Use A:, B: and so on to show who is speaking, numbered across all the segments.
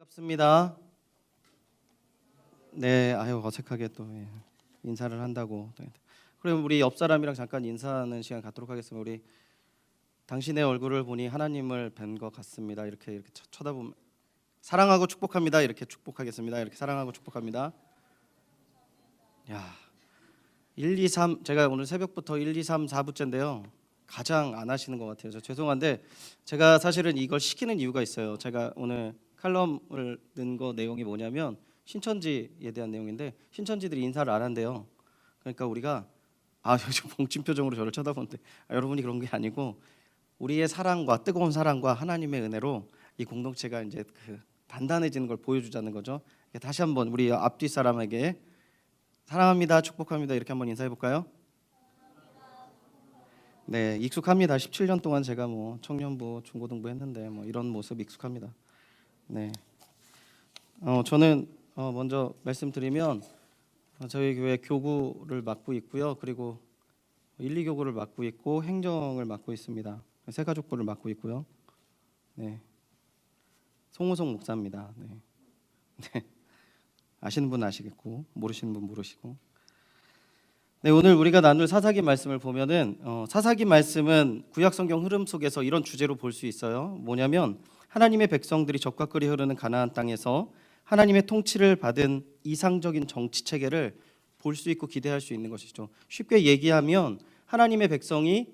A: 반갑습니다. 네, 아유 어색하게 또 인사를 한다고. 그럼 우리 옆 사람이랑 잠깐 인사하는 시간 갖도록 하겠습니다. 우리 당신의 얼굴을 보니 하나님을 뵌 것 같습니다. 이렇게 쳐다보면 사랑하고 축복합니다. 이렇게 축복하겠습니다. 이렇게 사랑하고 축복합니다. 야, 1, 2, 3 제가 오늘 새벽부터 1, 2, 3, 4부째인데요. 가장 안 하시는 것 같아요. 저 죄송한데 제가 사실은 이걸 시키는 이유가 있어요. 제가 오늘 칼럼을 넣은 거 내용이 뭐냐면 신천지에 대한 내용인데 신천지들이 인사를 안 한대요. 그러니까 우리가 요즘 봉친 표정으로 저를 쳐다보는데 여러분이 그런 게 아니고 우리의 사랑과 뜨거운 사랑과 하나님의 은혜로 이 공동체가 이제 단단해지는 걸 보여주자는 거죠. 다시 한번 우리 앞뒤 사람에게 사랑합니다, 축복합니다 이렇게 한번 인사해 볼까요? 네, 익숙합니다. 17년 동안 제가 청년부, 중고등부 했는데 이런 모습 익숙합니다. 네, 저는 먼저 말씀드리면 저희 교회 교구를 맡고 있고요. 그리고 1, 2교구를 맡고 있고 행정을 맡고 있습니다. 새가족부를 맡고 있고요. 네, 송호성 목사입니다. 네. 네. 아시는 분 아시겠고 모르시는 분 모르시고. 네, 오늘 우리가 나눌 사사기 말씀을 보면은 사사기 말씀은 구약성경 흐름 속에서 이런 주제로 볼 수 있어요. 뭐냐면 하나님의 백성들이 적과 꿀이 흐르는 가나안 땅에서 하나님의 통치를 받은 이상적인 정치 체계를 볼 수 있고 기대할 수 있는 것이죠. 쉽게 얘기하면 하나님의 백성이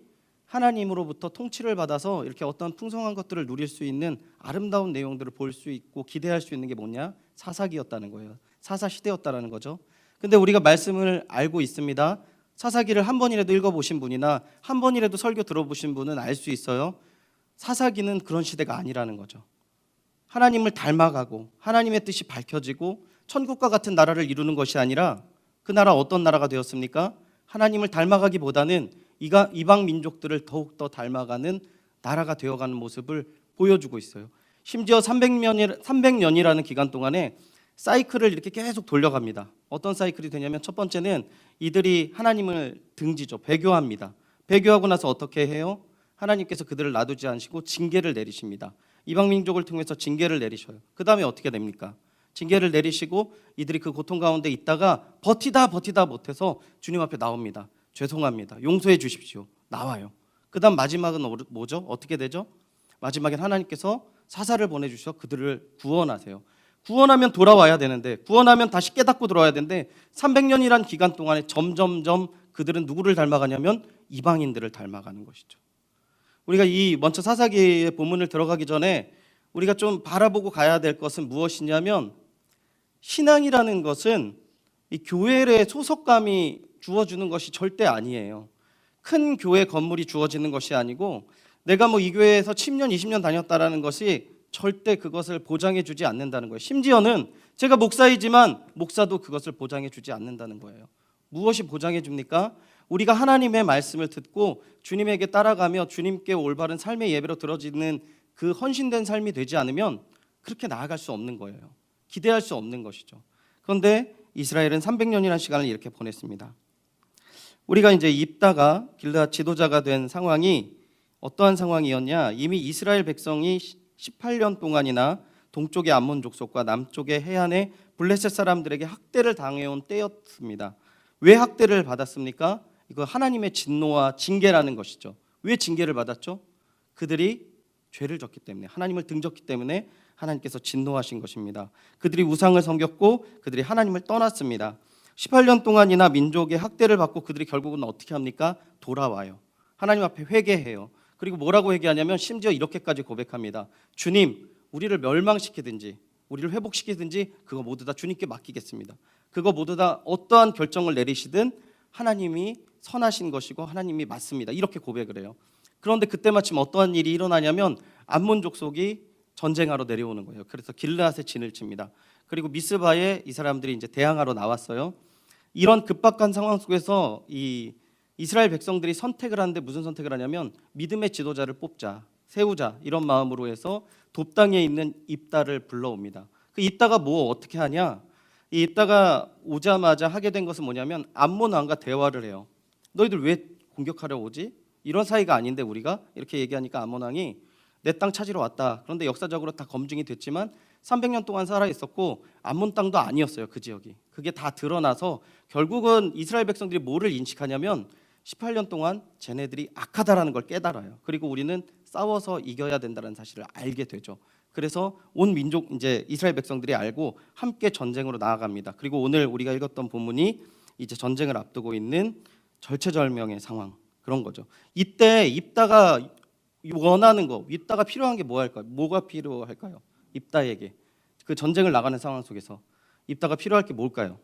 A: 하나님으로부터 통치를 받아서 이렇게 어떤 풍성한 것들을 누릴 수 있는 아름다운 내용들을 볼 수 있고 기대할 수 있는 게 뭐냐? 사사기였다는 거예요. 사사 시대였다라는 거죠. 근데 우리가 말씀을 알고 있습니다. 사사기를 한 번이라도 읽어보신 분이나 한 번이라도 설교 들어보신 분은 알 수 있어요. 사사기는 그런 시대가 아니라는 거죠. 하나님을 닮아가고 하나님의 뜻이 밝혀지고 천국과 같은 나라를 이루는 것이 아니라 그 나라 어떤 나라가 되었습니까? 하나님을 닮아가기보다는 이방 민족들을 더욱더 닮아가는 나라가 되어가는 모습을 보여주고 있어요. 심지어 300년이라는 기간 동안에 사이클을 이렇게 계속 돌려갑니다. 어떤 사이클이 되냐면 첫 번째는 이들이 하나님을 등지죠. 배교합니다. 배교하고 나서 어떻게 해요? 하나님께서 그들을 놔두지 않으시고 징계를 내리십니다. 이방 민족을 통해서 징계를 내리셔요. 그 다음에 어떻게 됩니까? 징계를 내리시고 이들이 그 고통 가운데 있다가 버티다 못해서 주님 앞에 나옵니다. 죄송합니다. 용서해 주십시오. 나와요. 그 다음 마지막은 뭐죠? 어떻게 되죠? 마지막엔 하나님께서 사사를 보내주셔서 그들을 구원하세요. 구원하면 돌아와야 되는데 구원하면 다시 깨닫고 들어와야 되는데 300년이란 기간 동안에 점점점 그들은 누구를 닮아가냐면 이방인들을 닮아가는 것이죠. 우리가 이 먼저 사사기의 본문을 들어가기 전에 우리가 좀 바라보고 가야 될 것은 무엇이냐면 신앙이라는 것은 이 교회의 소속감이 주어주는 것이 절대 아니에요. 큰 교회 건물이 주어지는 것이 아니고 내가 이 교회에서 10년, 20년 다녔다라는 것이 절대 그것을 보장해 주지 않는다는 거예요. 심지어는 제가 목사이지만 목사도 그것을 보장해 주지 않는다는 거예요. 무엇이 보장해 줍니까? 우리가 하나님의 말씀을 듣고 주님에게 따라가며 주님께 올바른 삶의 예배로 들어지는 그 헌신된 삶이 되지 않으면 그렇게 나아갈 수 없는 거예요. 기대할 수 없는 것이죠. 그런데 이스라엘은 300년이라는 시간을 이렇게 보냈습니다. 우리가 이제 입다가 길르앗 지도자가 된 상황이 어떠한 상황이었냐? 이미 이스라엘 백성이 18년 동안이나 동쪽의 암몬 족속과 남쪽의 해안의 블레셋 사람들에게 학대를 당해온 때였습니다. 왜 학대를 받았습니까? 이거 하나님의 진노와 징계라는 것이죠. 왜 징계를 받았죠? 그들이 죄를 졌기 때문에, 하나님을 등졌기 때문에 하나님께서 진노하신 것입니다. 그들이 우상을 섬겼고 그들이 하나님을 떠났습니다. 18년 동안이나 민족의 학대를 받고 그들이 결국은 어떻게 합니까? 돌아와요. 하나님 앞에 회개해요. 그리고 뭐라고 얘기하냐면 심지어 이렇게까지 고백합니다. 주님, 우리를 멸망시키든지 우리를 회복시키든지 그거 모두 다 주님께 맡기겠습니다. 그거 모두 다 어떠한 결정을 내리시든 하나님이 선하신 것이고 하나님이 맞습니다. 이렇게 고백을 해요. 그런데 그때 마침 어떠한 일이 일어나냐면 암몬 족속이 전쟁하러 내려오는 거예요. 그래서 길르앗에 진을 칩니다. 그리고 미스바에 이 사람들이 이제 대항하러 나왔어요. 이런 급박한 상황 속에서 이 이스라엘 백성들이 선택을 하는데 무슨 선택을 하냐면 믿음의 지도자를 뽑자, 세우자 이런 마음으로 해서 돕당에 있는 입다를 불러옵니다. 그 입다가 어떻게 하냐? 이 입다가 오자마자 하게 된 것은 뭐냐면 암몬 왕과 대화를 해요. 너희들 왜 공격하려 오지? 이런 사이가 아닌데 우리가 이렇게 얘기하니까 암몬 왕이 내 땅 찾으러 왔다. 그런데 역사적으로 다 검증이 됐지만 300년 동안 살아 있었고 암몬 땅도 아니었어요. 그 지역이. 그게 다 드러나서 결국은 이스라엘 백성들이 뭐를 인식하냐면 18년 동안 쟤네들이 악하다라는 걸 깨달아요. 그리고 우리는 싸워서 이겨야 된다는 사실을 알게 되죠. 그래서 온 민족 이제 이스라엘 백성들이 알고 함께 전쟁으로 나아갑니다. 그리고 오늘 우리가 읽었던 본문이 이제 전쟁을 앞두고 있는 절체절명의 상황, 그런 거죠. 이때 입다가 원하는 거, 입다가 필요한 게 뭐가 필요할까요? 입다에게 그 전쟁을 나가는 상황 속에서 입다가 필요할 게 뭘까요?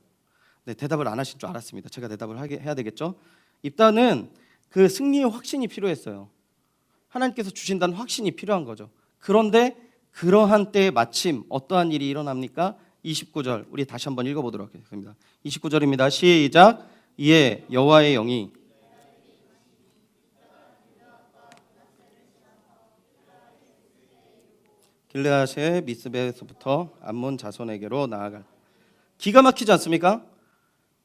A: 네, 대답을 안 하실 줄 알았습니다. 제가 대답을 해야 되겠죠. 입다는 그 승리의 확신이 필요했어요. 하나님께서 주신다는 확신이 필요한 거죠. 그런데 그러한 때에 마침 어떠한 일이 일어납니까? 29절 우리 다시 한번 읽어보도록 하겠습니다. 29절입니다. 시작. 이에 여호와의 영이 길르앗의 미스베에서부터 암몬 자손에게로 나아갈. 기가 막히지 않습니까?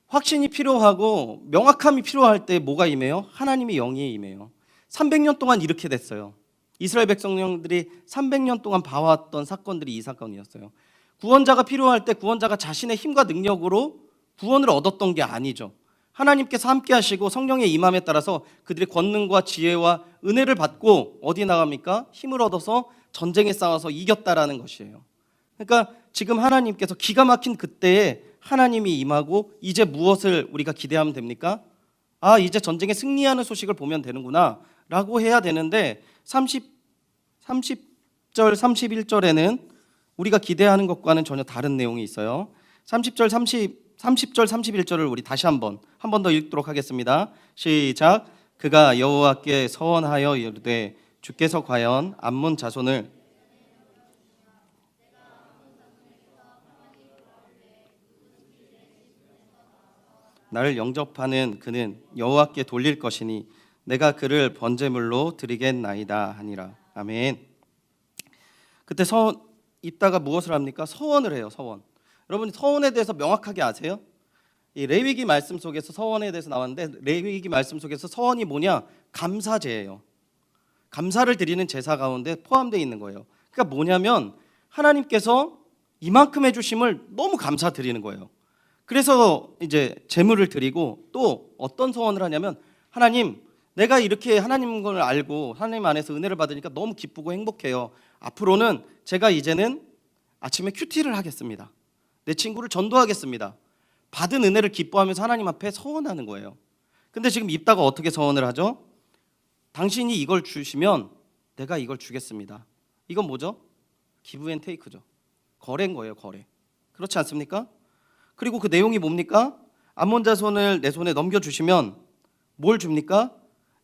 A: 확신이 필요하고 명확함이 필요할 때 뭐가 임해요? 하나님의 영이 임해요. 300년 동안 이렇게 됐어요. 이스라엘 백성들이 300년 동안 봐왔던 사건들이 이 사건이었어요. 구원자가 필요할 때 구원자가 자신의 힘과 능력으로 구원을 얻었던 게 아니죠. 하나님께서 함께 하시고 성령의 임함에 따라서 그들의 권능과 지혜와 은혜를 받고 어디 나갑니까? 힘을 얻어서 전쟁에 싸워서 이겼다라는 것이에요. 그러니까 지금 하나님께서 기가 막힌 그때에 하나님이 임하고 이제 무엇을 우리가 기대하면 됩니까? 아, 이제 전쟁에 승리하는 소식을 보면 되는구나 라고 해야 되는데 30절 31절에는 우리가 기대하는 것과는 전혀 다른 내용이 있어요. 30절 31절을 우리 다시 한 번 더 읽도록 하겠습니다. 시작. 그가 여호와께 서원하여 이르되 주께서 과연 암몬 자손을 나를 영접하는 그는 여호와께 돌릴 것이니 내가 그를 번제물로 드리겠나이다 하니라. 아멘. 그때 입다가 무엇을 합니까? 서원을 해요. 서원. 여러분 서원에 대해서 명확하게 아세요? 이 레위기 말씀 속에서 서원에 대해서 나왔는데 레위기 말씀 속에서 서원이 뭐냐? 감사제예요. 감사를 드리는 제사 가운데 포함되어 있는 거예요. 그러니까 뭐냐면 하나님께서 이만큼 해주심을 너무 감사드리는 거예요. 그래서 이제 제물을 드리고 또 어떤 서원을 하냐면 하나님 내가 이렇게 하나님 걸 알고 하나님 안에서 은혜를 받으니까 너무 기쁘고 행복해요. 앞으로는 제가 이제는 아침에 큐티를 하겠습니다. 내 친구를 전도하겠습니다. 받은 은혜를 기뻐하면서 하나님 앞에 서원하는 거예요. 근데 지금 입다가 어떻게 서원을 하죠? 당신이 이걸 주시면 내가 이걸 주겠습니다. 이건 뭐죠? 기브 앤 테이크죠. 거래인 거예요. 거래. 그렇지 않습니까? 그리고 그 내용이 뭡니까? 암몬 자손을 내 손에 넘겨주시면 뭘 줍니까?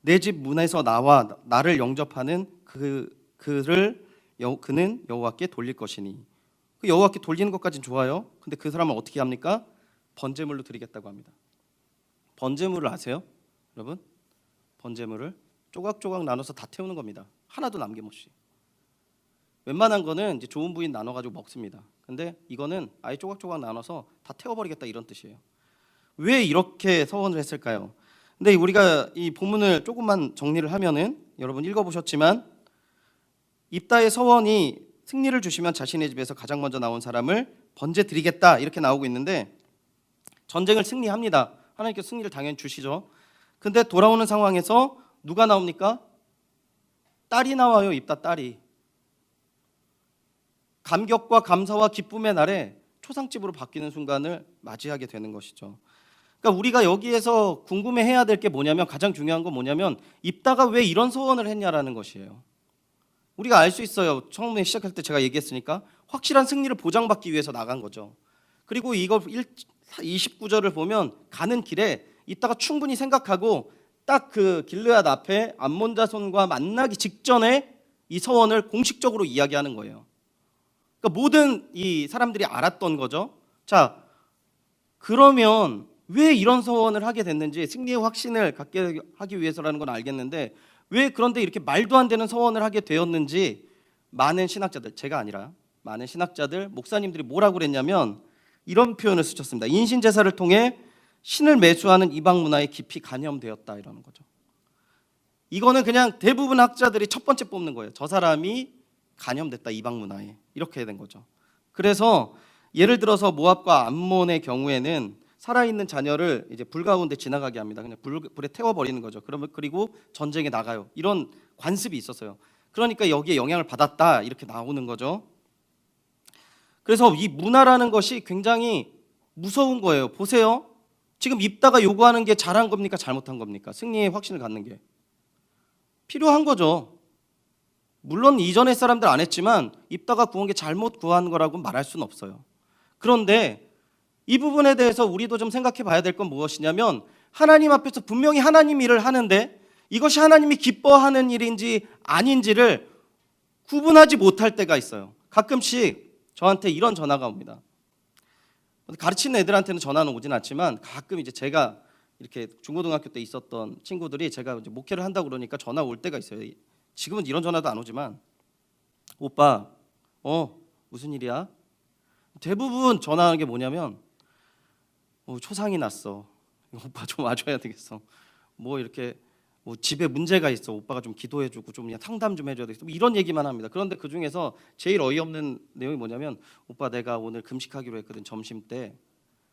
A: 내 집 문에서 나를 영접하는 그는 여호와께 돌릴 것이니. 그 여호와께 돌리는 것까지는 좋아요. 근데 그 사람은 어떻게 합니까? 번제물로 드리겠다고 합니다. 번제물을 아세요? 여러분? 번제물을 조각조각 나눠서 다 태우는 겁니다. 하나도 남김없이. 웬만한 거는 이제 좋은 부인 나눠가지고 먹습니다. 근데 이거는 아예 조각조각 나눠서 다 태워버리겠다 이런 뜻이에요. 왜 이렇게 서원을 했을까요? 근데 우리가 이 본문을 조금만 정리를 하면은 여러분 읽어보셨지만 입다의 서원이 승리를 주시면 자신의 집에서 가장 먼저 나온 사람을 번제 드리겠다 이렇게 나오고 있는데 전쟁을 승리합니다. 하나님께서 승리를 당연히 주시죠. 근데 돌아오는 상황에서 누가 나옵니까? 딸이 나와요. 입다 딸이. 감격과 감사와 기쁨의 날에 초상집으로 바뀌는 순간을 맞이하게 되는 것이죠. 그러니까 우리가 여기에서 궁금해해야 될 게 뭐냐면 가장 중요한 건 뭐냐면 입다가 왜 이런 소원을 했냐라는 것이에요. 우리가 알 수 있어요. 처음에 시작할 때 제가 얘기했으니까 확실한 승리를 보장받기 위해서 나간 거죠. 그리고 이거 29절을 보면 가는 길에 입다가 충분히 생각하고 딱 그 길르앗 앞에 암몬 자손과 만나기 직전에 이 서원을 공식적으로 이야기하는 거예요. 그러니까 모든 이 사람들이 알았던 거죠. 자, 그러면 왜 이런 서원을 하게 됐는지 승리의 확신을 갖게 하기 위해서라는 건 알겠는데 왜 그런데 이렇게 말도 안 되는 서원을 하게 되었는지 많은 신학자들, 제가 아니라 많은 신학자들, 목사님들이 뭐라고 그랬냐면 이런 표현을 쓰셨습니다. 인신 제사를 통해 신을 매수하는 이방 문화에 깊이 간염되었다 이러는 거죠. 이거는 그냥 대부분 학자들이 첫 번째 뽑는 거예요. 저 사람이 간염됐다 이방 문화에 이렇게 된 거죠. 그래서 예를 들어서 모압과 암몬의 경우에는 살아있는 자녀를 이제 불 가운데 지나가게 합니다. 그냥 불에 태워버리는 거죠. 그러면 그리고 전쟁에 나가요. 이런 관습이 있었어요. 그러니까 여기에 영향을 받았다 이렇게 나오는 거죠. 그래서 이 문화라는 것이 굉장히 무서운 거예요. 보세요. 지금 입다가 요구하는 게 잘한 겁니까? 잘못한 겁니까? 승리의 확신을 갖는 게 필요한 거죠. 물론 이전의 사람들 안 했지만 입다가 구한 게 잘못 구한 거라고 말할 수는 없어요. 그런데 이 부분에 대해서 우리도 좀 생각해 봐야 될 건 무엇이냐면 하나님 앞에서 분명히 하나님 일을 하는데 이것이 하나님이 기뻐하는 일인지 아닌지를 구분하지 못할 때가 있어요. 가끔씩 저한테 이런 전화가 옵니다. 가르치는 애들한테는 전화는 오진 않지만 가끔 이제 제가 이렇게 중고등학교 때 있었던 친구들이 제가 이제 목회를 한다고 그러니까 전화 올 때가 있어요. 지금은 이런 전화도 안 오지만 오빠 무슨 일이야? 대부분 전화하는 게 뭐냐면 초상이 났어. 오빠 좀 와줘야 되겠어. 뭐 이렇게 뭐 집에 문제가 있어. 오빠가 좀 기도해주고 좀 그냥 상담 좀 해줘야 되겠어. 뭐 이런 얘기만 합니다. 그런데 그 중에서 제일 어이없는 내용이 뭐냐면 오빠 내가 오늘 금식하기로 했거든 점심 때.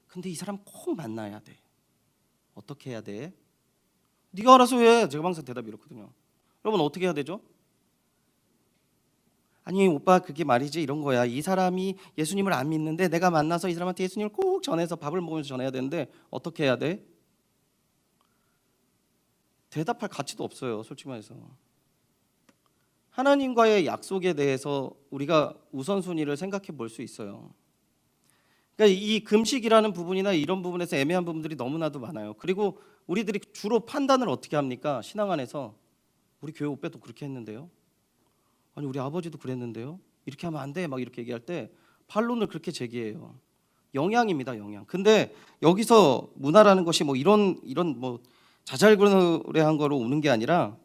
A: 근데 이 사람 꼭 만나야 돼. 어떻게 해야 돼? 네가 알아서 해. 제가 항상 대답이 이렇거든요. 여러분 어떻게 해야 되죠? 아니 오빠 그게 말이지 이런 거야. 이 사람이 예수님을 안 믿는데 내가 만나서 이 사람한테 예수님을 꼭 전해서 밥을 먹으면서 전해야 되는데 어떻게 해야 돼? 대답할 가치도 없어요. 솔직히 말해서. 하나님과의 약속에 대해서 우리가 우선순위를 생각해 볼 수 있어요. 그러니까 이 금식이라는 부분이나 이런 부분에서 애매한 부분들이 너무나도 많아요. 그리고 우리들이 주로 판단을 어떻게 합니까? 신앙 안에서 우리 교회 오빠도 그렇게 했는데요. 아니 우리 아버지도 그랬는데요. 이렇게 하면 안 돼. 막 이렇게 얘기할 때 반론을 그렇게 제기해요. 영향입니다, 영향. 근데 여기서 문화라는 것이 뭐 이런 뭐 자잘그레한 거로 오는 게 아니라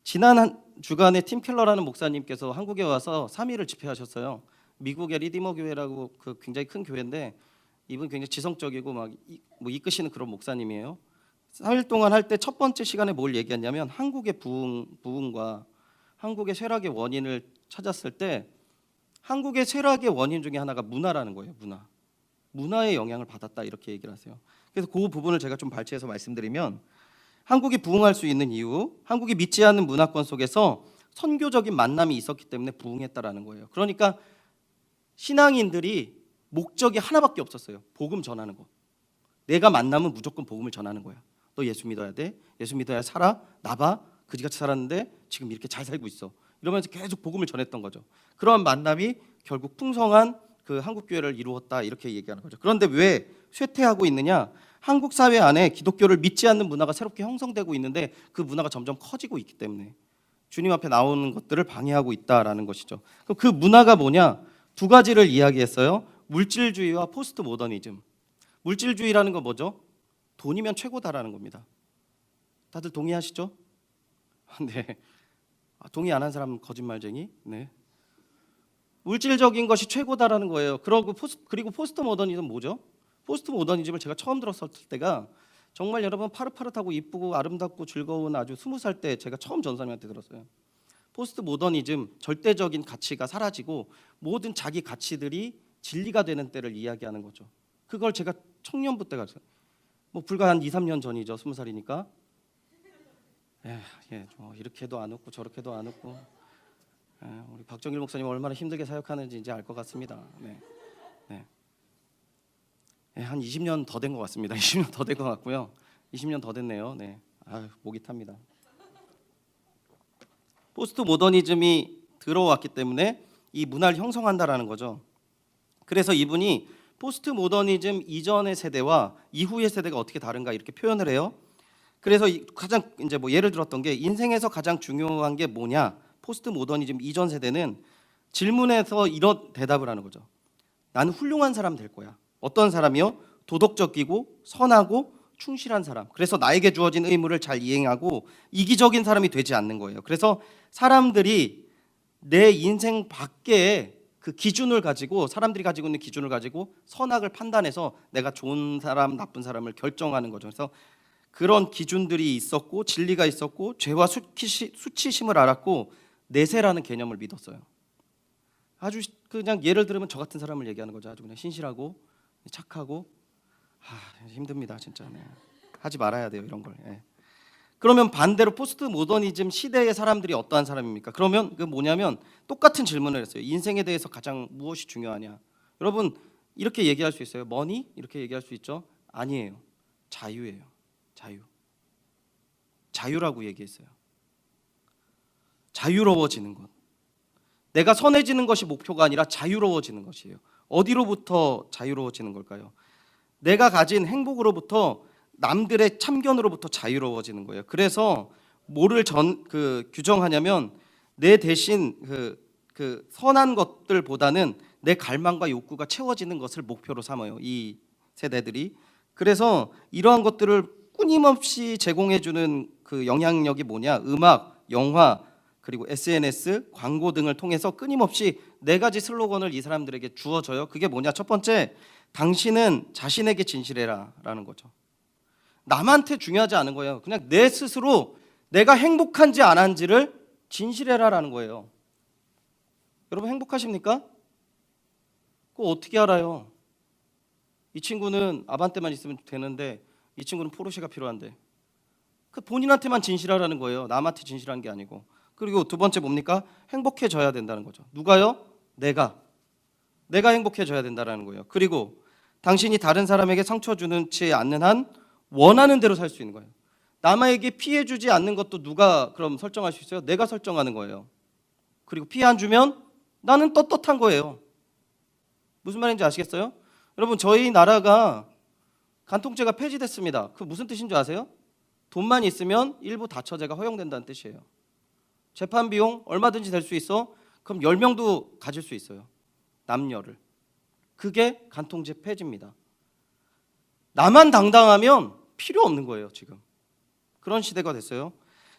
A: 지난 한 주간에 팀 켈러라는 목사님께서 한국에 와서 3일을 집회하셨어요. 미국의 리디머 교회라고 그 굉장히 큰 교회인데 이분 굉장히 지성적이고 막 뭐 이끄시는 그런 목사님이에요. 3일 동안 할 때 첫 번째 시간에 뭘 얘기했냐면 한국의 부흥과 한국의 쇠락의 원인을 찾았을 때 한국의 쇠락의 원인 중에 하나가 문화라는 거예요. 문화의 영향을 받았다 이렇게 얘기를 하세요. 그래서 그 부분을 제가 좀 발췌해서 말씀드리면 한국이 부흥할 수 있는 이유, 한국이 믿지 않는 문화권 속에서 선교적인 만남이 있었기 때문에 부흥했다라는 거예요. 그러니까 신앙인들이 목적이 하나밖에 없었어요. 복음 전하는 거. 내가 만나면 무조건 복음을 전하는 거야. 너 예수 믿어야 돼. 예수 믿어야 살아. 나봐. 그지같이 살았는데 지금 이렇게 잘 살고 있어. 이러면서 계속 복음을 전했던 거죠. 그런 만남이 결국 풍성한 그 한국 교회를 이루었다 이렇게 얘기하는 거죠. 그런데 왜 쇠퇴하고 있느냐? 한국 사회 안에 기독교를 믿지 않는 문화가 새롭게 형성되고 있는데 그 문화가 점점 커지고 있기 때문에 주님 앞에 나오는 것들을 방해하고 있다라는 것이죠. 그럼 그 문화가 뭐냐? 두 가지를 이야기했어요. 물질주의와 포스트 모더니즘. 물질주의라는 건 뭐죠? 돈이면 최고다라는 겁니다. 다들 동의하시죠? 네. 동의 안 한 사람 거짓말쟁이. 네. 물질적인 것이 최고다라는 거예요. 그리고 포스트 모더니즘 뭐죠? 포스트 모더니즘을 제가 처음 들었을 때가 정말 여러분 파릇파릇하고 이쁘고 아름답고 즐거운 아주 20살 때 제가 처음 전사님한테 들었어요. 포스트 모더니즘 절대적인 가치가 사라지고 모든 자기 가치들이 진리가 되는 때를 이야기하는 거죠. 그걸 제가 청년부 때 갔어요. 뭐 불과 한 2, 3년 전이죠. 20살이니까. 이렇게도 안 웃고 저렇게도 안 웃고. 우리 박정일 목사님 얼마나 힘들게 사역하는지 이제 알 것 같습니다. 한 20년 더 된 것 같습니다. 20년 더 된 것 같고요. 20년 더 됐네요. 네. 목이 탑니다. 포스트 모더니즘이 들어왔기 때문에 이 문화를 형성한다라는 거죠. 그래서 이분이 포스트 모더니즘 이전의 세대와 이후의 세대가 어떻게 다른가 이렇게 표현을 해요. 그래서 가장 이제 뭐 예를 들었던 게 인생에서 가장 중요한 게 뭐냐? 포스트 모더니즘 이전 세대는 질문에서 이런 대답을 하는 거죠. 나는 훌륭한 사람 될 거야. 어떤 사람이요? 도덕적이고 선하고 충실한 사람. 그래서 나에게 주어진 의무를 잘 이행하고 이기적인 사람이 되지 않는 거예요. 그래서 사람들이 내 인생 밖에 그 기준을 가지고 사람들이 가지고 있는 기준을 가지고 선악을 판단해서 내가 좋은 사람, 나쁜 사람을 결정하는 거죠. 그래서 그런 기준들이 있었고 진리가 있었고 죄와 수치심을 알았고 내세라는 개념을 믿었어요. 아주 그냥 예를 들면 저 같은 사람을 얘기하는 거죠. 아주 그냥 신실하고 착하고 힘듭니다 진짜. 네. 하지 말아야 돼요 이런 걸. 예. 그러면 반대로 포스트 모더니즘 시대의 사람들이 어떠한 사람입니까? 그러면 그 뭐냐면 똑같은 질문을 했어요. 인생에 대해서 가장 무엇이 중요하냐? 여러분 이렇게 얘기할 수 있어요. 머니? 이렇게 얘기할 수 있죠? 아니에요. 자유예요. 자유. 자유라고 얘기했어요. 자유로워지는 것. 내가 선해지는 것이 목표가 아니라 자유로워지는 것이에요. 어디로부터 자유로워지는 걸까요? 내가 가진 행복으로부터, 남들의 참견으로부터 자유로워지는 거예요. 그래서 뭐를 규정하냐면 내 대신 그 선한 것들보다는 내 갈망과 욕구가 채워지는 것을 목표로 삼아요. 이 세대들이. 그래서 이러한 것들을 끊임없이 제공해주는 그 영향력이 뭐냐? 음악, 영화, 그리고 SNS, 광고 등을 통해서 끊임없이 네 가지 슬로건을 이 사람들에게 주어져요. 그게 뭐냐? 첫 번째, 당신은 자신에게 진실해라 라는 거죠. 남한테 중요하지 않은 거예요. 그냥 내 스스로 내가 행복한지 안 한지를 진실해라 라는 거예요. 여러분 행복하십니까? 그거 어떻게 알아요? 이 친구는 아반떼만 있으면 되는데 이 친구는 포르쉐가 필요한데, 그 본인한테만 진실하라는 거예요. 남한테 진실한 게 아니고. 그리고 두 번째 뭡니까? 행복해져야 된다는 거죠. 누가요? 내가 행복해져야 된다는 거예요. 그리고 당신이 다른 사람에게 상처 주지 않는 한 원하는 대로 살 수 있는 거예요. 남에게 피해 주지 않는 것도 누가 그럼 설정할 수 있어요? 내가 설정하는 거예요. 그리고 피해 안 주면 나는 떳떳한 거예요. 무슨 말인지 아시겠어요? 여러분 저희 나라가 간통죄가 폐지됐습니다. 그 무슨 뜻인 줄 아세요? 돈만 있으면 일부 다처제가 허용된다는 뜻이에요. 재판 비용 얼마든지 될 수 있어. 그럼 10명도 가질 수 있어요. 남녀를. 그게 간통죄 폐지입니다. 나만 당당하면 필요 없는 거예요 지금. 그런 시대가 됐어요.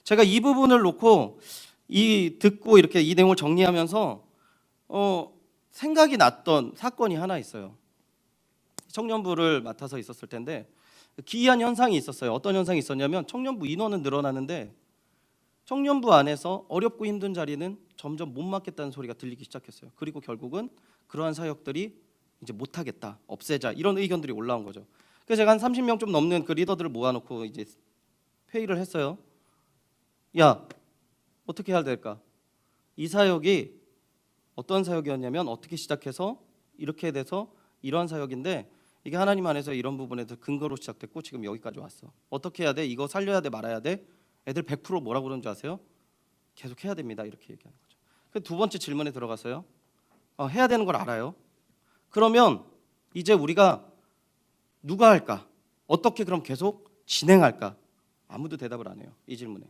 A: 제가 이 부분을 놓고 듣고 이렇게 이 내용을 정리하면서 생각이 났던 사건이 하나 있어요. 청년부를 맡아서 있었을 텐데 기이한 현상이 있었어요. 어떤 현상이 있었냐면 청년부 인원은 늘어나는데 청년부 안에서 어렵고 힘든 자리는 점점 못 맡겠다는 소리가 들리기 시작했어요. 그리고 결국은 그러한 사역들이 이제 못하겠다, 없애자 이런 의견들이 올라온 거죠. 그래서 제가 한 30명 좀 넘는 그 리더들을 모아놓고 이제 회의를 했어요. 야, 어떻게 해야 될까? 이 사역이 어떤 사역이었냐면 어떻게 시작해서 이렇게 돼서 이러한 사역인데 이게 하나님 안에서 이런 부분에서 근거로 시작됐고 지금 여기까지 왔어. 어떻게 해야 돼? 이거 살려야 돼? 말아야 돼? 애들 100% 뭐라고 그러는 줄 아세요? 계속 해야 됩니다. 이렇게 얘기하는 거죠. 그 두 번째 질문에 들어가서요. 해야 되는 걸 알아요. 그러면 이제 우리가 누가 할까? 어떻게 그럼 계속 진행할까? 아무도 대답을 안 해요. 이 질문에.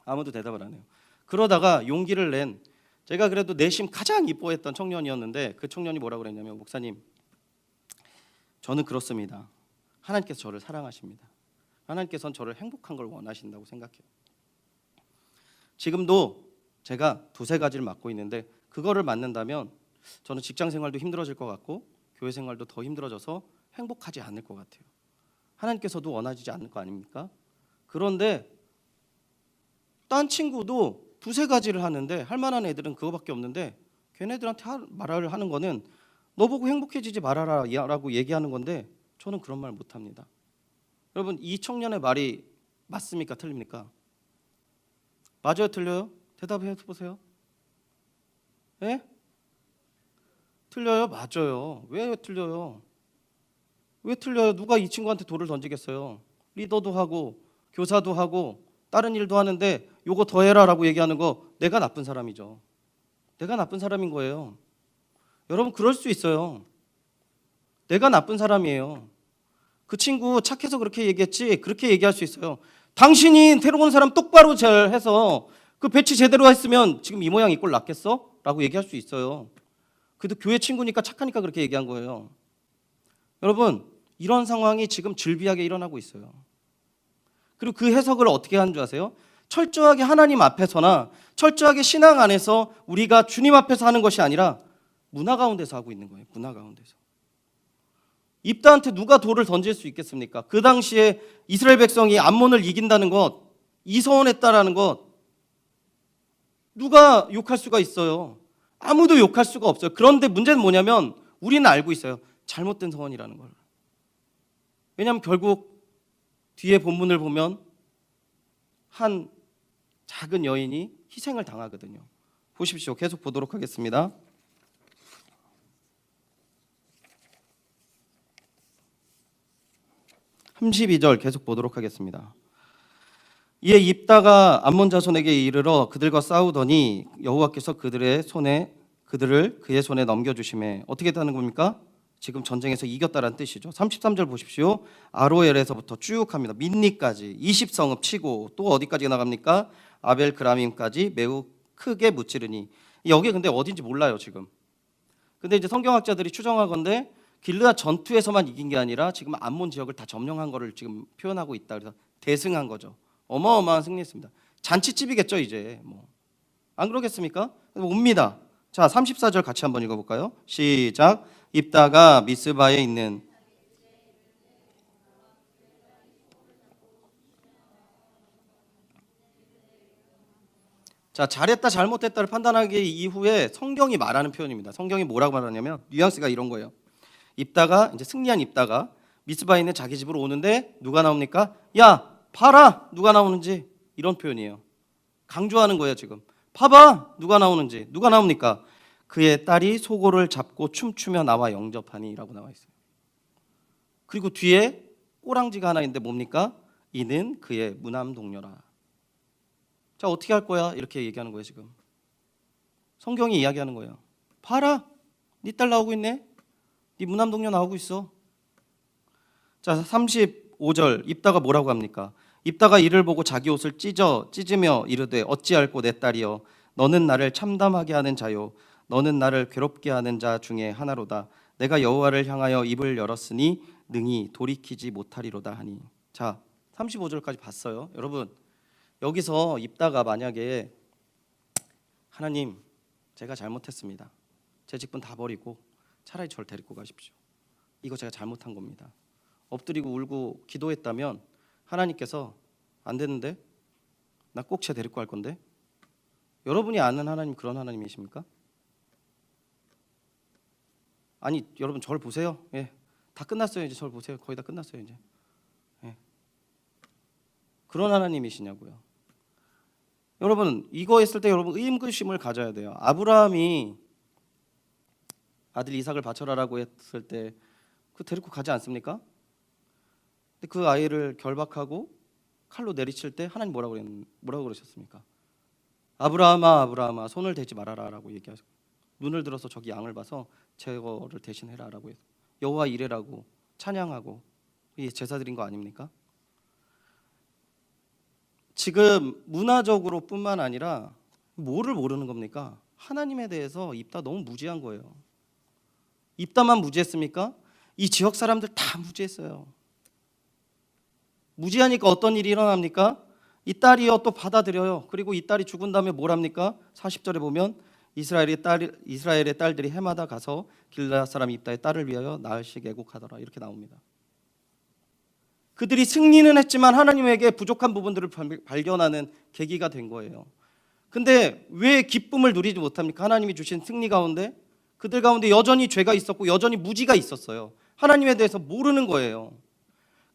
A: 아무도 대답을 안 해요. 그러다가 용기를 낸 제가 그래도 내심 가장 이뻐했던 청년이었는데 그 청년이 뭐라고 그랬냐면 목사님, 저는 그렇습니다. 하나님께서 저를 사랑하십니다. 하나님께서는 저를 행복한 걸 원하신다고 생각해요. 지금도 제가 두세 가지를 맡고 있는데 그거를 맡는다면 저는 직장 생활도 힘들어질 것 같고 교회 생활도 더 힘들어져서 행복하지 않을 것 같아요. 하나님께서도 원하지 않을 거 아닙니까? 그런데 딴 친구도 두세 가지를 하는데 할 만한 애들은 그거밖에 없는데 걔네들한테 말을 하는 거는 너 보고 행복해지지 말아라 라고 얘기하는 건데 저는 그런 말 못합니다. 여러분 이 청년의 말이 맞습니까? 틀립니까? 맞아요? 틀려요? 대답해 보세요. 예? 틀려요? 맞아요. 왜 틀려요? 왜 틀려요? 누가 이 친구한테 돌을 던지겠어요? 리더도 하고 교사도 하고 다른 일도 하는데 요거 더 해라 라고 얘기하는 거 내가 나쁜 사람이죠. 내가 나쁜 사람인 거예요. 여러분 그럴 수 있어요. 내가 나쁜 사람이에요. 그 친구 착해서 그렇게 얘기했지 그렇게 얘기할 수 있어요. 당신이 데려온 사람 똑바로 잘 해서 그 배치 제대로 했으면 지금 이 모양 이 꼴 났겠어? 라고 얘기할 수 있어요. 그래도 교회 친구니까 착하니까 그렇게 얘기한 거예요. 여러분 이런 상황이 지금 즐비하게 일어나고 있어요. 그리고 그 해석을 어떻게 하는 줄 아세요? 철저하게 하나님 앞에서나 철저하게 신앙 안에서 우리가 주님 앞에서 하는 것이 아니라 문화 가운데서 하고 있는 거예요. 문화 가운데서. 입다한테 누가 돌을 던질 수 있겠습니까? 그 당시에 이스라엘 백성이 암몬을 이긴다는 것, 이서원했다라는 것 누가 욕할 수가 있어요? 아무도 욕할 수가 없어요. 그런데 문제는 뭐냐면 우리는 알고 있어요. 잘못된 서원이라는 걸. 왜냐하면 결국 뒤에 본문을 보면 한 작은 여인이 희생을 당하거든요. 보십시오. 계속 보도록 하겠습니다. 32절 계속 보도록 하겠습니다. 이에 입다가 암몬 자손에게 이르러 그들과 싸우더니 여호와께서 그들을 그의 손에 넘겨주심에 어떻게 되는 겁니까? 지금 전쟁에서 이겼다라는 뜻이죠. 33절 보십시오. 아로엘에서부터 쭉 합니다. 민니까지 20성읍 치고 또 어디까지 나갑니까? 아벨 그라밈까지 매우 크게 무찌르니. 여기 근데 어딘지 몰라요 지금. 근데 이제 성경학자들이 추정하건대 길르앗 전투에서만 이긴 게 아니라 지금 암몬 지역을 다 점령한 거를 지금 표현하고 있다. 그래서 대승한 거죠. 어마어마한 승리했습니다. 잔치집이겠죠 이제. 안 그러겠습니까? 옵니다. 자, 34절 같이 한번 읽어볼까요? 시작. 입다가 미스바에 있는 자, 잘했다 잘못했다를 판단하기 이후에 성경이 말하는 표현입니다. 성경이 뭐라고 말하냐면 뉘앙스가 이런 거예요. 입다가 이제 승리한 입다가 미스바에 있는 자기 집으로 오는데 누가 나옵니까? 야, 봐라 누가 나오는지. 이런 표현이에요. 강조하는 거예요 지금. 봐봐 누가 나오는지. 누가 나옵니까? 그의 딸이 소고를 잡고 춤추며 나와 영접하니라고 나와 있어요. 그리고 뒤에 꼬랑지가 하나 있는데 뭡니까? 이는 그의 무남 동료라. 자, 어떻게 할 거야? 이렇게 얘기하는 거예요 지금. 성경이 이야기하는 거예요. 봐라 네 딸 나오고 있네. 네 무남 동료 나오고 있어. 자, 35절 입다가 뭐라고 합니까? 입다가 이를 보고 자기 옷을 찢으며 이르되 어찌할꼬 내 딸이여 너는 나를 참담하게 하는 자요 너는 나를 괴롭게 하는 자 중에 하나로다. 내가 여호와를 향하여 입을 열었으니 능히 돌이키지 못하리로다 하니. 자, 35절까지 봤어요. 여러분 여기서 입다가 만약에 하나님 제가 잘못했습니다. 제 직분 다 버리고 차라리 저를 데리고 가십시오. 이거 제가 잘못한 겁니다. 엎드리고 울고 기도했다면 하나님께서 안 되는데 나 꼭 쟤 데리고 갈 건데. 여러분이 아는 하나님 그런 하나님이십니까? 아니 여러분 저를 보세요. 예, 다 끝났어요. 이제 저를 보세요. 거의 다 끝났어요 이제. 예. 그런 하나님이시냐고요. 여러분 이거 했을 때 여러분 의심을 가져야 돼요. 아브라함이 아들 이삭을 바쳐라라고 했을 때 그 데리고 가지 않습니까? 근데 그 아이를 결박하고 칼로 내리칠 때 하나님 뭐라고 그러셨습니까? 아브라함아 아브라함아 손을 대지 말아라라고 얘기하셨고 눈을 들어서 저기 양을 봐서 제거를 대신해라라고 해서 여호와 이레라고 찬양하고 이 제사 드린 거 아닙니까? 지금 문화적으로 뿐만 아니라 뭐를 모르는 겁니까? 하나님에 대해서 입다 너무 무지한 거예요. 입다만 무지했습니까? 이 지역 사람들 다 무지했어요. 무지하니까 어떤 일이 일어납니까? 이 딸이요 또 받아들여요. 그리고 이 딸이 죽은 다음에 뭘 합니까? 40절에 보면 이스라엘의 딸들이 해마다 가서 길르앗 사람 입다의 딸을 위하여 나흘씩 애곡하더라. 이렇게 나옵니다. 그들이 승리는 했지만 하나님에게 부족한 부분들을 발견하는 계기가 된 거예요. 근데 왜 기쁨을 누리지 못합니까? 하나님이 주신 승리 가운데 그들 가운데 여전히 죄가 있었고 여전히 무지가 있었어요. 하나님에 대해서 모르는 거예요.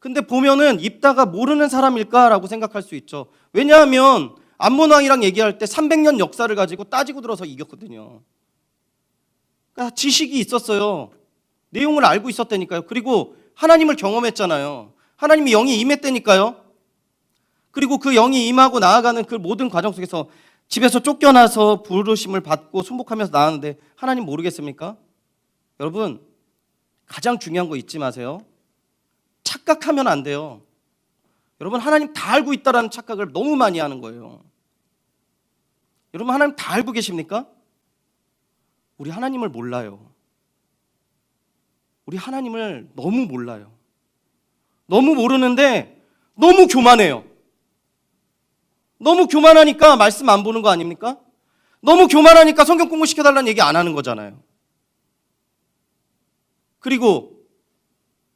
A: 근데 보면은 입다가 모르는 사람일까라고 생각할 수 있죠. 왜냐하면 암몬 왕이랑 얘기할 때 300년 역사를 가지고 따지고 들어서 이겼거든요. 그러니까 지식이 있었어요. 내용을 알고 있었다니까요. 그리고 하나님을 경험했잖아요. 하나님이 영이 임했다니까요. 그리고 그 영이 임하고 나아가는 그 모든 과정 속에서 집에서 쫓겨나서 부르심을 받고 순복하면서 나왔는데 하나님 모르겠습니까? 여러분 가장 중요한 거 잊지 마세요. 착각하면 안 돼요. 여러분 하나님 다 알고 있다라는 착각을 너무 많이 하는 거예요. 여러분 하나님 다 알고 계십니까? 우리 하나님을 몰라요. 우리 하나님을 너무 몰라요. 너무 모르는데 너무 교만해요. 너무 교만하니까 말씀 안 보는 거 아닙니까? 너무 교만하니까 성경 공부 시켜달라는 얘기 안 하는 거잖아요. 그리고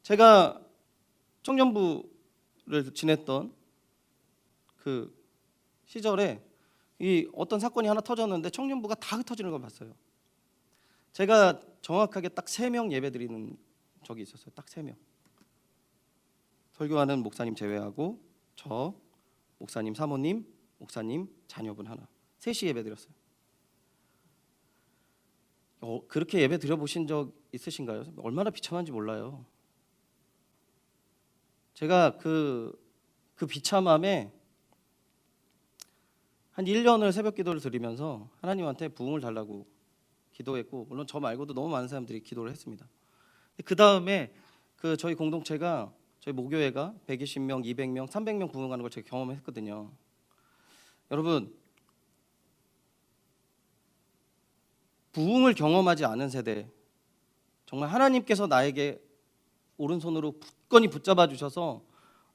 A: 제가 청년부를 지냈던 그 시절에 이 어떤 사건이 하나 터졌는데 청년부가 다 흩어지는 걸 봤어요. 제가 정확하게 딱 3명 예배 드리는 적이 있었어요. 딱 3명. 설교하는 목사님 제외하고 저, 목사님 사모님, 목사님 자녀분 하나. 셋이 예배 드렸어요. 그렇게 예배 드려보신 적 있으신가요? 얼마나 비참한지 몰라요. 제가 그 비참함에 한 1년을 새벽 기도를 드리면서 하나님한테 부흥을 달라고 기도했고, 물론 저 말고도 너무 많은 사람들이 기도를 했습니다. 그 다음에 저희 공동체가, 저희 모교회가 120명, 200명, 300명 부흥하는 걸 제가 경험했거든요. 여러분, 부흥을 경험하지 않은 세대, 정말 하나님께서 나에게 오른손으로 굳건히 붙잡아 주셔서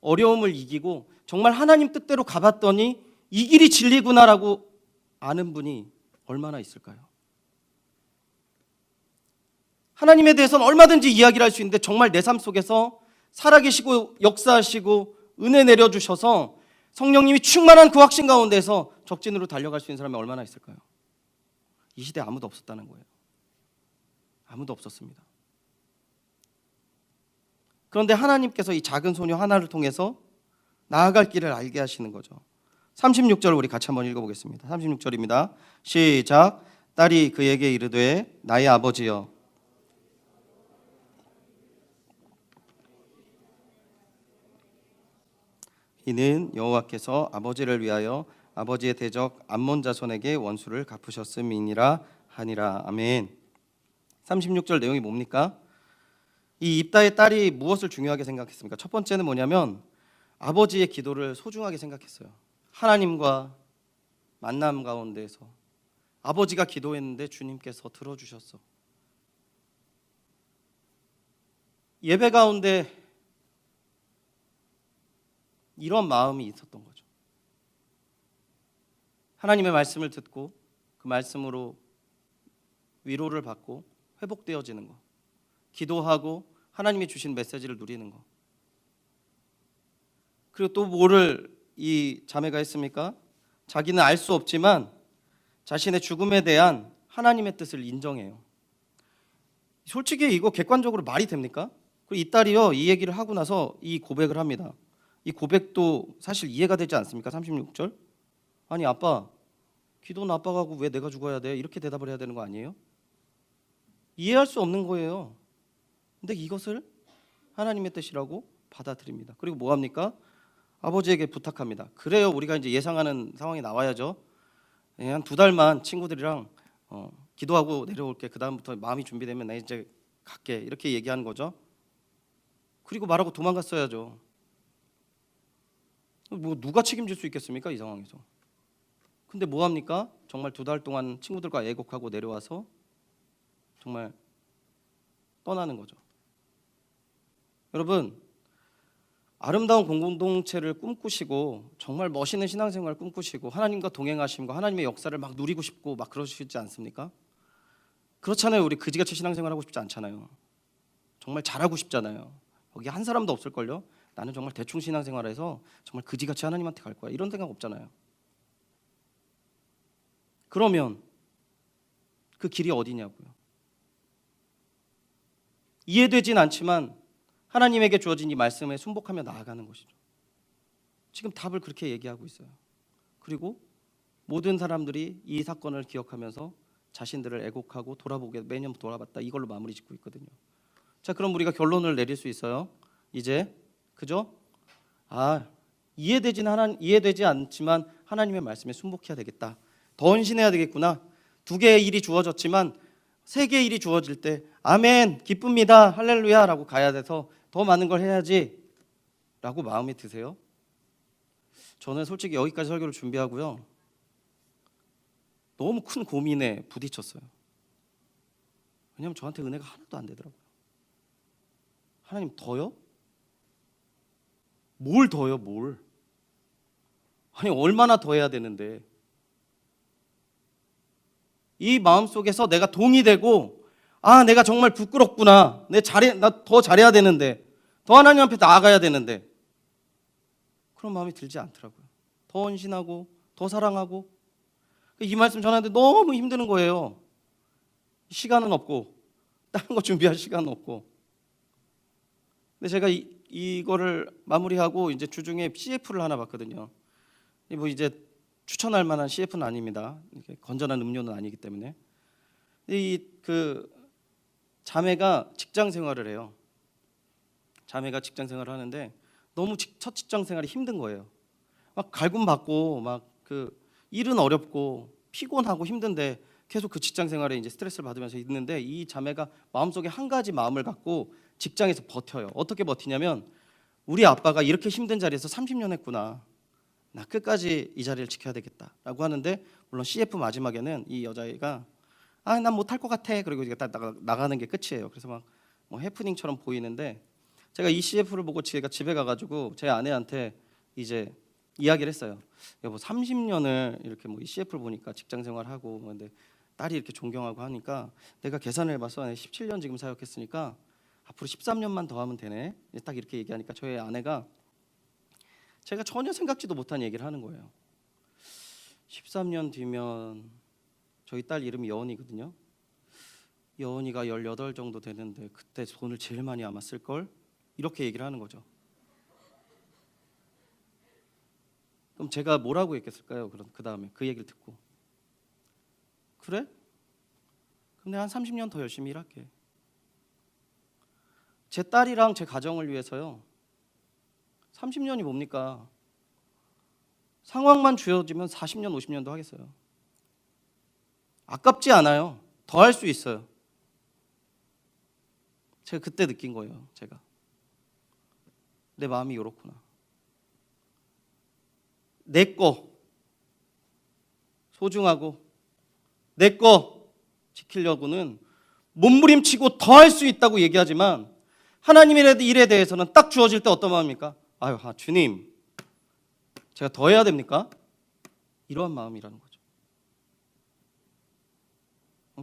A: 어려움을 이기고 정말 하나님 뜻대로 가봤더니 이 길이 진리구나라고 아는 분이 얼마나 있을까요? 하나님에 대해서는 얼마든지 이야기를 할 수 있는데 정말 내 삶 속에서 살아계시고 역사하시고 은혜 내려주셔서 성령님이 충만한 그 확신 가운데서 적진으로 달려갈 수 있는 사람이 얼마나 있을까요? 이 시대에 아무도 없었다는 거예요. 아무도 없었습니다. 그런데 하나님께서 이 작은 소녀 하나를 통해서 나아갈 길을 알게 하시는 거죠. 36절 우리 같이 한번 읽어보겠습니다. 36절입니다. 시작. 딸이 그에게 이르되 나의 아버지여, 이는 여호와께서 아버지를 위하여 아버지의 대적 암몬 자손에게 원수를 갚으셨음이니라 하니라. 아멘. 36절 내용이 뭡니까? 이 입다의 딸이 무엇을 중요하게 생각했습니까? 첫 번째는 뭐냐면 아버지의 기도를 소중하게 생각했어요. 하나님과 만남 가운데서 아버지가 기도했는데 주님께서 들어주셨어. 예배 가운데 이런 마음이 있었던 거죠. 하나님의 말씀을 듣고 그 말씀으로 위로를 받고 회복되어지는 것, 기도하고 하나님이 주신 메시지를 누리는 것. 그리고 또 뭐를 이 자매가 했습니까? 자기는 알 수 없지만 자신의 죽음에 대한 하나님의 뜻을 인정해요. 솔직히 이거 객관적으로 말이 됩니까? 그리고 이 딸이요, 이 얘기를 하고 나서 이 고백을 합니다. 이 고백도 사실 이해가 되지 않습니까? 36절. 아니 아빠, 기도는 아빠가 하고 왜 내가 죽어야 돼? 이렇게 대답을 해야 되는 거 아니에요? 이해할 수 없는 거예요. 근데 이것을 하나님의 뜻이라고 받아들입니다. 그리고 뭐 합니까? 아버지에게 부탁합니다. 그래요, 우리가 이제 예상하는 상황이 나와야죠. 한 2달만 친구들이랑 기도하고 내려올게. 그 다음부터 마음이 준비되면 나 이제 갈게. 이렇게 얘기하는 거죠. 그리고 말하고 도망갔어야죠. 뭐 누가 책임질 수 있겠습니까, 이 상황에서? 근데 뭐 합니까? 정말 2달 동안 친구들과 애곡하고 내려와서 정말 떠나는 거죠. 여러분, 아름다운 공동체를 꿈꾸시고 정말 멋있는 신앙생활을 꿈꾸시고 하나님과 동행하심과 하나님의 역사를 막 누리고 싶고 막 그러시지 않습니까? 그렇잖아요. 우리 그지같이 신앙생활 하고 싶지 않잖아요. 정말 잘하고 싶잖아요. 여기 한 사람도 없을걸요? 나는 정말 대충 신앙생활해서 정말 그지같이 하나님한테 갈 거야, 이런 생각 없잖아요. 그러면 그 길이 어디냐고요? 이해되진 않지만 하나님에게 주어진 이 말씀에 순복하며 나아가는 것이죠. 지금 답을 그렇게 얘기하고 있어요. 그리고 모든 사람들이 이 사건을 기억하면서 자신들을 애곡하고 돌아보게, 매년 돌아봤다, 이걸로 마무리 짓고 있거든요. 자, 그럼 우리가 결론을 내릴 수 있어요. 이제 그죠? 이해되지 않지만 하나님의 말씀에 순복해야 되겠다. 더 헌신해야 되겠구나. 2개의 일이 주어졌지만 3개의 일이 주어질 때 아멘, 기쁩니다, 할렐루야라고 가야 돼서 더 많은 걸 해야지 라고 마음이 드세요? 저는 솔직히 여기까지 설교를 준비하고요, 너무 큰 고민에 부딪혔어요. 왜냐하면 저한테 은혜가 하나도 안 되더라고요. 하나님 더요? 뭘 더요? 뭘? 아니 얼마나 더 해야 되는데. 이 마음속에서 내가 동의되고 내가 정말 부끄럽구나, 나 더 잘해야 되는데, 더 하나님 앞에 나아가야 되는데, 그런 마음이 들지 않더라고요. 더 헌신하고 더 사랑하고. 이 말씀 전하는데 너무 힘드는 거예요. 시간은 없고 다른 거 준비할 시간은 없고. 근데 제가 이거를 마무리하고 이제 주중에 CF를 하나 봤거든요. 뭐 이제 추천할 만한 CF는 아닙니다. 이렇게 건전한 음료는 아니기 때문에. 이 그 자매가 직장 생활을 해요. 자매가 직장 생활을 하는데 너무 첫 직장 생활이 힘든 거예요. 막 갈굼 받고 막 그 일은 어렵고 피곤하고 힘든데 계속 그 직장 생활에 이제 스트레스를 받으면서 있는데 이 자매가 마음속에 한 가지 마음을 갖고 직장에서 버텨요. 어떻게 버티냐면 우리 아빠가 이렇게 힘든 자리에서 30년 했구나. 나 끝까지 이 자리를 지켜야 되겠다라고 하는데 물론 CF 마지막에는 이 여자애가 난 못할 것 같아. 그리고 이제 딱 나가는 게 끝이에요. 그래서 막 뭐 해프닝처럼 보이는데 제가 이 CF를 보고 제가 집에 가가지고 제 아내한테 이제 이야기를 했어요. 여보 30년을 이렇게 뭐 이 CF를 보니까 직장 생활하고 근데 딸이 이렇게 존경하고 하니까 내가 계산을 해봐서 17년 지금 사역했으니까 앞으로 13년만 더 하면 되네. 딱 이렇게 얘기하니까 저희 아내가 제가 전혀 생각지도 못한 얘기를 하는 거예요. 13년 뒤면 저희 딸 이름이 여원이거든요. 여원이가 18 정도 되는데 그때 돈을 제일 많이 아마 쓸걸? 이렇게 얘기를 하는 거죠. 그럼 제가 뭐라고 했겠을까요? 그럼 그 다음에 그 얘기를 듣고 그래? 그럼 내가 한 30년 더 열심히 일할게. 제 딸이랑 제 가정을 위해서요. 30년이 뭡니까? 상황만 주어지면 40년, 50년도 하겠어요. 아깝지 않아요. 더 할 수 있어요. 제가 그때 느낀 거예요. 제가 내 마음이 이렇구나. 내 거 소중하고 내 거 지키려고는 몸부림치고 더 할 수 있다고 얘기하지만 하나님의 일에 대해서는 딱 주어질 때 어떤 마음입니까? 주님 제가 더 해야 됩니까? 이러한 마음이라는 거죠.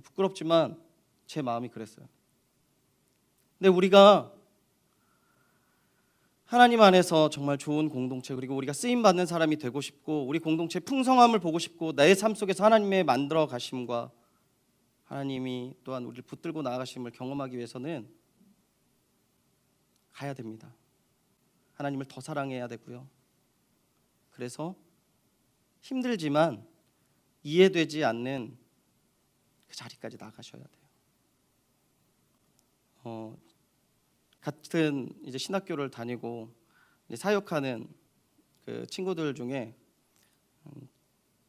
A: 부끄럽지만 제 마음이 그랬어요. 근데 우리가 하나님 안에서 정말 좋은 공동체 그리고 우리가 쓰임 받는 사람이 되고 싶고 우리 공동체 풍성함을 보고 싶고 내 삶 속에서 하나님의 만들어 가심과 하나님이 또한 우리를 붙들고 나아가심을 경험하기 위해서는 가야 됩니다. 하나님을 더 사랑해야 되고요. 그래서 힘들지만 이해되지 않는 그 자리까지 나가셔야 돼요. 같은 이제 신학교를 다니고 이제 사역하는 그 친구들 중에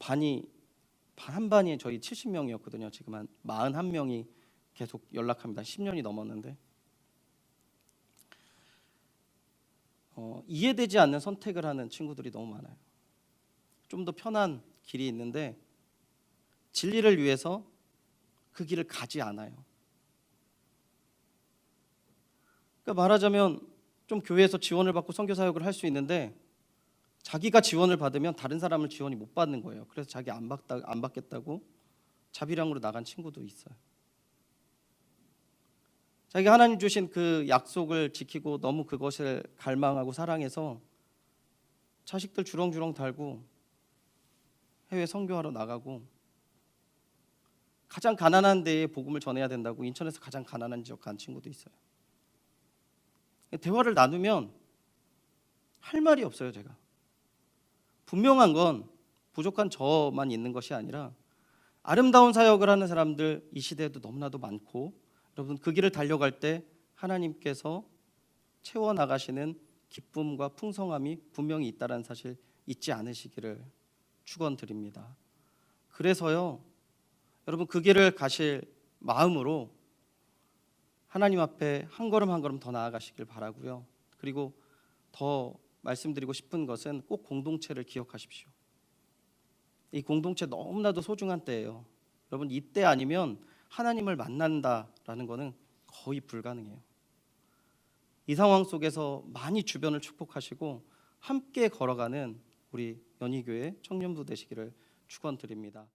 A: 한 반이 저희 70명이었거든요. 지금 한 41명이 계속 연락합니다. 10년이 넘었는데 이해되지 않는 선택을 하는 친구들이 너무 많아요. 좀 더 편한 길이 있는데 진리를 위해서 그 길을 가지 않아요. 그러니까 말하자면 좀 교회에서 지원을 받고 선교 사역을 할 수 있는데 자기가 지원을 받으면 다른 사람을 지원이 못 받는 거예요. 그래서 자기 안 받겠다고 자비량으로 나간 친구도 있어요. 자기가 하나님 주신 그 약속을 지키고 너무 그것을 갈망하고 사랑해서 자식들 주렁주렁 달고 해외 선교하러 나가고 가장 가난한 데에 복음을 전해야 된다고 인천에서 가장 가난한 지역 간 친구도 있어요. 대화를 나누면 할 말이 없어요. 제가 분명한 건 부족한 저만 있는 것이 아니라 아름다운 사역을 하는 사람들 이 시대에도 너무나도 많고 여러분 그 길을 달려갈 때 하나님께서 채워나가시는 기쁨과 풍성함이 분명히 있다는 사실 잊지 않으시기를 축원드립니다. 그래서요 여러분 그 길을 가실 마음으로 하나님 앞에 한 걸음 한 걸음 더 나아가시길 바라고요. 그리고 더 말씀드리고 싶은 것은 꼭 공동체를 기억하십시오. 이 공동체 너무나도 소중한 때예요. 여러분 이때 아니면 하나님을 만난다라는 것은 거의 불가능해요. 이 상황 속에서 많이 주변을 축복하시고 함께 걸어가는 우리 연희교회 청년부 되시기를 축원드립니다.